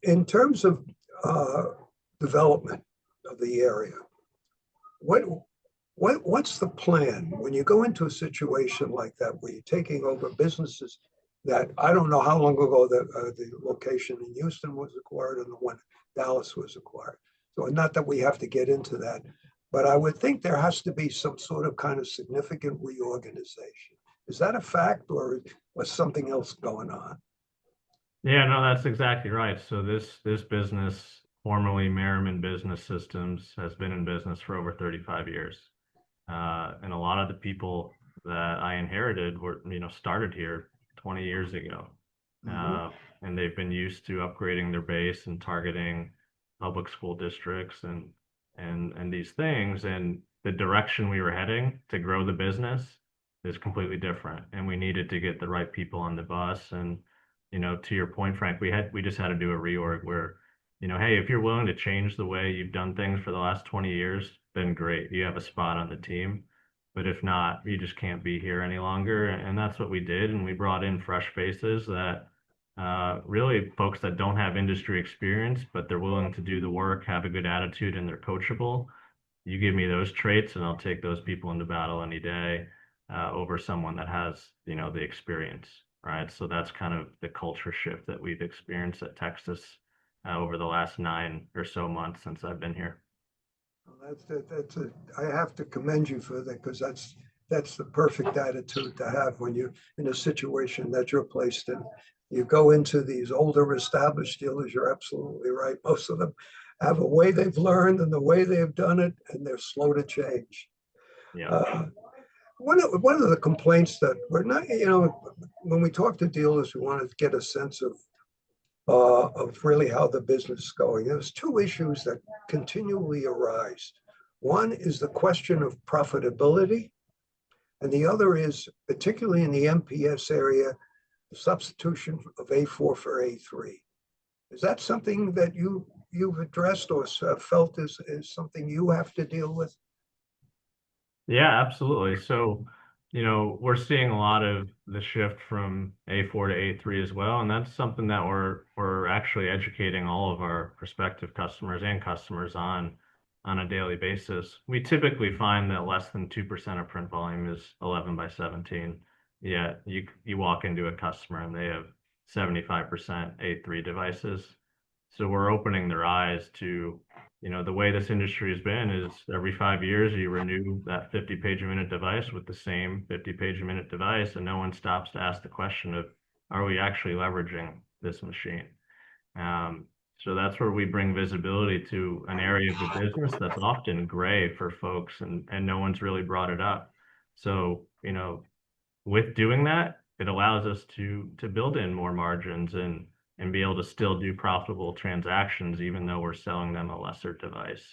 in terms of development of the area, what's the plan when you go into a situation like that where you're taking over businesses that I don't know how long ago the location in Houston was acquired and the one in Dallas was acquired. So not that we have to get into that, but I would think there has to be some sort of kind of significant reorganization. Is that a fact, or was something else going on? Yeah, no, that's exactly right. So this business, formerly Marimon Business Systems, has been in business for over 35 years. And a lot of the people that I inherited were, started here 20 years ago. And they've been used to upgrading their base and targeting public school districts and these things. And the direction we were heading to grow the business is completely different. And we needed to get the right people on the bus. And, to your point, Frank, we just had to do a reorg where, hey, if you're willing to change the way you've done things for the last 20 years, then great, you have a spot on the team. But if not, you just can't be here any longer. And that's what we did. And we brought in fresh faces that really folks that don't have industry experience, but they're willing to do the work, have a good attitude, and they're coachable. You give me those traits and I'll take those people into battle any day over someone that has, the experience, right? So that's kind of the culture shift that we've experienced at Texas over the last 9 or so months since I've been here. Well, I have to commend you for that, because that's the perfect attitude to have when you're in a situation that you're placed in. You go into these older established dealers, you're absolutely right. Most of them have a way they've learned and the way they've done it, and they're slow to change. Yeah. One of the complaints that we're not, when we talk to dealers, we want to get a sense of really how the business is going. There's two issues that continually arise. One is the question of profitability, and the other is, particularly in the MPS area, the substitution of A4 for A3. Is that something that you've addressed or felt is something you have to deal with? Yeah, absolutely. So, we're seeing a lot of the shift from A4 to A3 as well. And that's something that we're actually educating all of our prospective customers and customers on a daily basis. We typically find that less than 2% of print volume is 11 by 17. Yet you walk into a customer and they have 75% A3 devices. So we're opening their eyes to, the way this industry has been is every 5 years you renew that 50-page a minute device with the same 50-page a minute device, and no one stops to ask the question of, are we actually leveraging this machine? So that's where we bring visibility to an area of the business that's often gray for folks, and no one's really brought it up. So, with doing that, it allows us to build in more margins and be able to still do profitable transactions, even though we're selling them a lesser device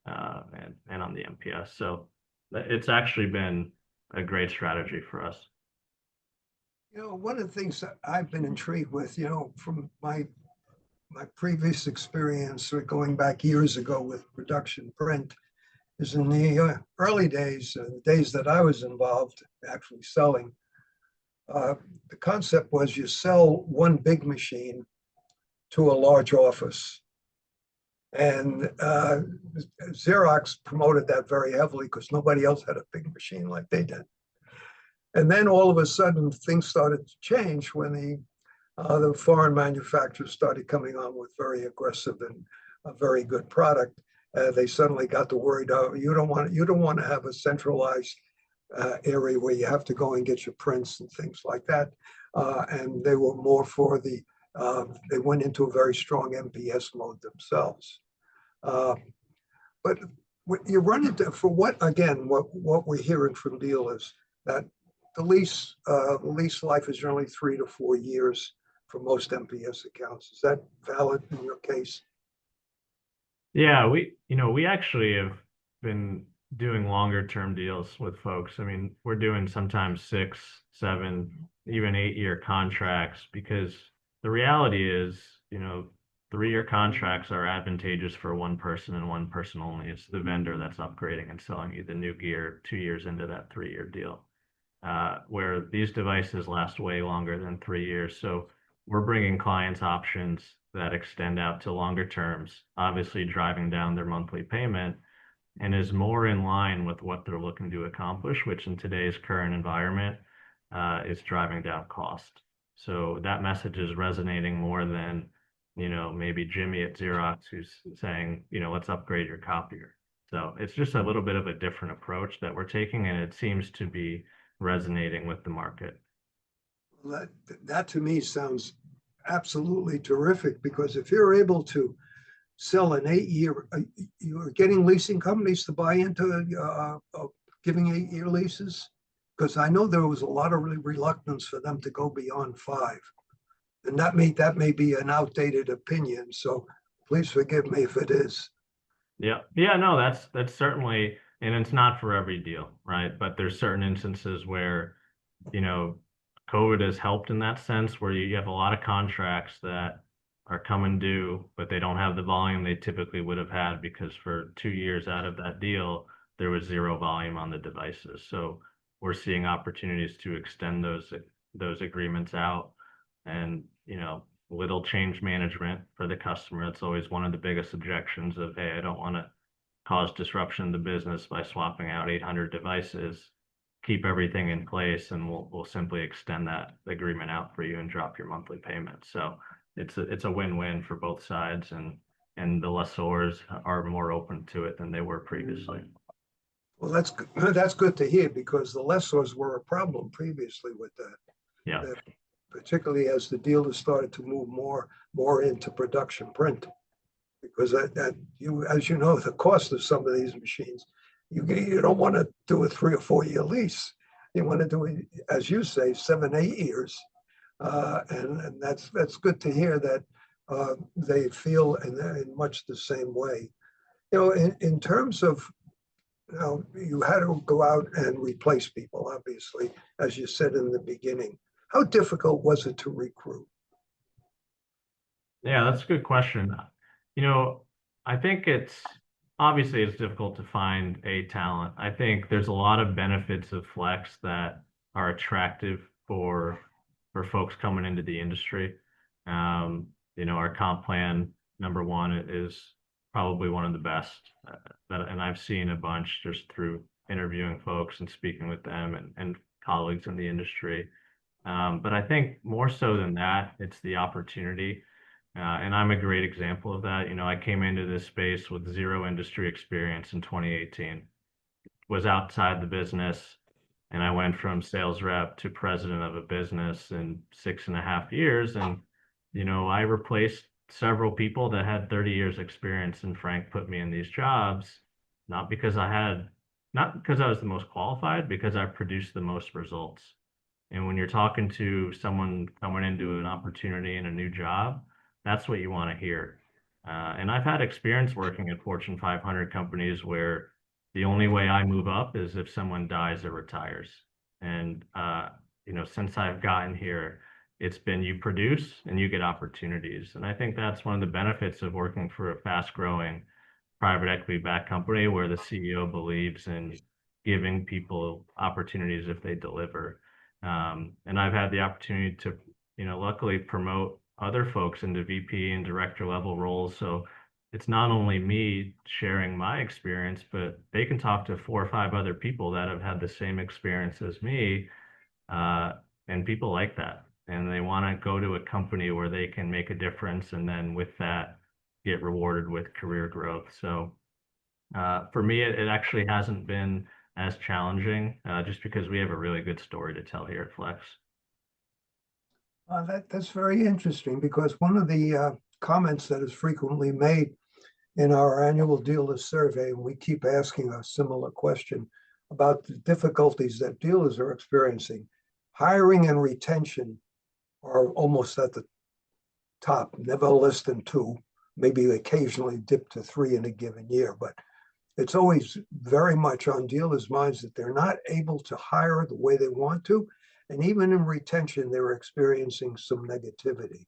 and on the MPS. So it's actually been a great strategy for us. One of the things that I've been intrigued with, from my previous experience going back years ago with production print, is in the early days, the days that I was involved actually selling, the concept was you sell one big machine to a large office. And Xerox promoted that very heavily because nobody else had a big machine like they did. And then all of a sudden, things started to change when the foreign manufacturers started coming on with very aggressive and a very good product. They suddenly got to worried, you don't want to have a centralized area where you have to go and get your prints and things like that. And they were more for they went into a very strong MPS mode themselves. But you run into, for what we're hearing from dealers, that the lease life is generally 3 to 4 years for most MPS accounts. Is that valid in your case? Yeah, we actually have been doing longer term deals with folks. I mean, we're doing sometimes 6, 7, even 8-year contracts, because the reality is, 3-year contracts are advantageous for one person and one person only. It's the vendor that's upgrading and selling you the new gear 2 years into that 3-year deal, where these devices last way longer than 3 years. So we're bringing clients options that extend out to longer terms, obviously driving down their monthly payment, and is more in line with what they're looking to accomplish, which in today's current environment is driving down cost. So that message is resonating more than, maybe Jimmy at Xerox who's saying, let's upgrade your copier. So it's just a little bit of a different approach that we're taking, and it seems to be resonating with the market. That to me sounds absolutely terrific, because if you're able to sell an 8-year, you're getting leasing companies to buy into giving 8-year leases, because I know there was a lot of reluctance for them to go beyond 5, and that may be an outdated opinion. So please forgive me if it is. Yeah, no, that's certainly, and it's not for every deal, right? But there's certain instances where, COVID has helped in that sense, where you have a lot of contracts that are coming due, but they don't have the volume they typically would have had, because for 2 years out of that deal, there was zero volume on the devices. So we're seeing opportunities to extend those agreements out, and, little change management for the customer. It's always one of the biggest objections of, hey, I don't want to cause disruption in the business by swapping out 800 devices. Keep everything in place, and we'll simply extend that agreement out for you and drop your monthly payment. So it's a win-win for both sides, and the lessors are more open to it than they were previously. Well, that's good to hear, because the lessors were a problem previously with that. Yeah. Particularly as the dealers started to move more into production print, because as you know, the cost of some of these machines, you don't want to do a 3 or 4 year lease. You want to do it, as you say, 7, 8 years, and that's good to hear that they feel in much the same way. In terms of, you had to go out and replace people, obviously, as you said in the beginning. How difficult was it to recruit? Yeah, that's a good question. I think obviously it's difficult to find a talent. I think there's a lot of benefits of Flex that are attractive for folks coming into the industry. Our comp plan, number one, is probably one of the best and I've seen a bunch just through interviewing folks and speaking with them and colleagues in the industry. But I think more so than that, it's the opportunity. And I'm a great example of that. I came into this space with zero industry experience in 2018, was outside the business, and I went from sales rep to president of a business in 6.5 years. And, I replaced several people that had 30 years experience, and Frank put me in these jobs, not because I was the most qualified, because I produced the most results. And when you're talking to someone coming into an opportunity in a new job, that's what you want to hear. And I've had experience working at Fortune 500 companies where the only way I move up is if someone dies or retires. And, since I've gotten here, it's been you produce and you get opportunities. And I think that's one of the benefits of working for a fast growing private equity backed company, where the CEO believes in giving people opportunities if they deliver. And I've had the opportunity to, luckily promote other folks into VP and director level roles. So it's not only me sharing my experience, but they can talk to 4 or 5 other people that have had the same experience as me. And people like that. And they want to go to a company where they can make a difference, and then with that, get rewarded with career growth. So for me, it actually hasn't been as challenging, just because we have a really good story to tell here at Flex. That's very interesting, because one of the comments that is frequently made in our annual dealer survey, and we keep asking a similar question about the difficulties that dealers are experiencing, hiring and retention are almost at the top, never less than 2, maybe occasionally dip to 3 in a given year, but it's always very much on dealers' minds that they're not able to hire the way they want to. And even in retention, they're experiencing some negativity.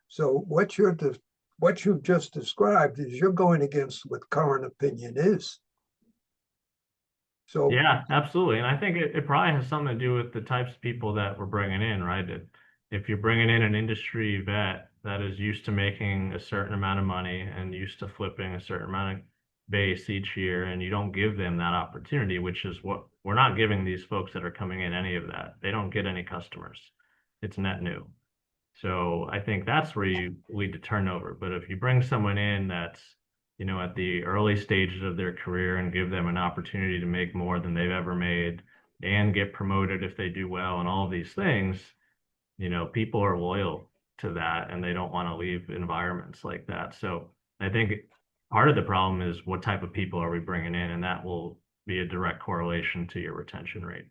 So what you've just described is you're going against what current opinion is. So yeah, absolutely. And I think it probably has something to do with the types of people that we're bringing in, right? If you're bringing in an industry vet that is used to making a certain amount of money and used to flipping a certain amount of base each year, and you don't give them that opportunity, which is what we're not giving these folks that are coming in any of that. They don't get any customers. It's net new. So I think that's where you lead to turnover. But if you bring someone in that's, at the early stages of their career and give them an opportunity to make more than they've ever made and get promoted if they do well and all of these things, people are loyal to that and they don't want to leave environments like that. So I think part of the problem is what type of people are we bringing in, and that will be a direct correlation to your retention rate.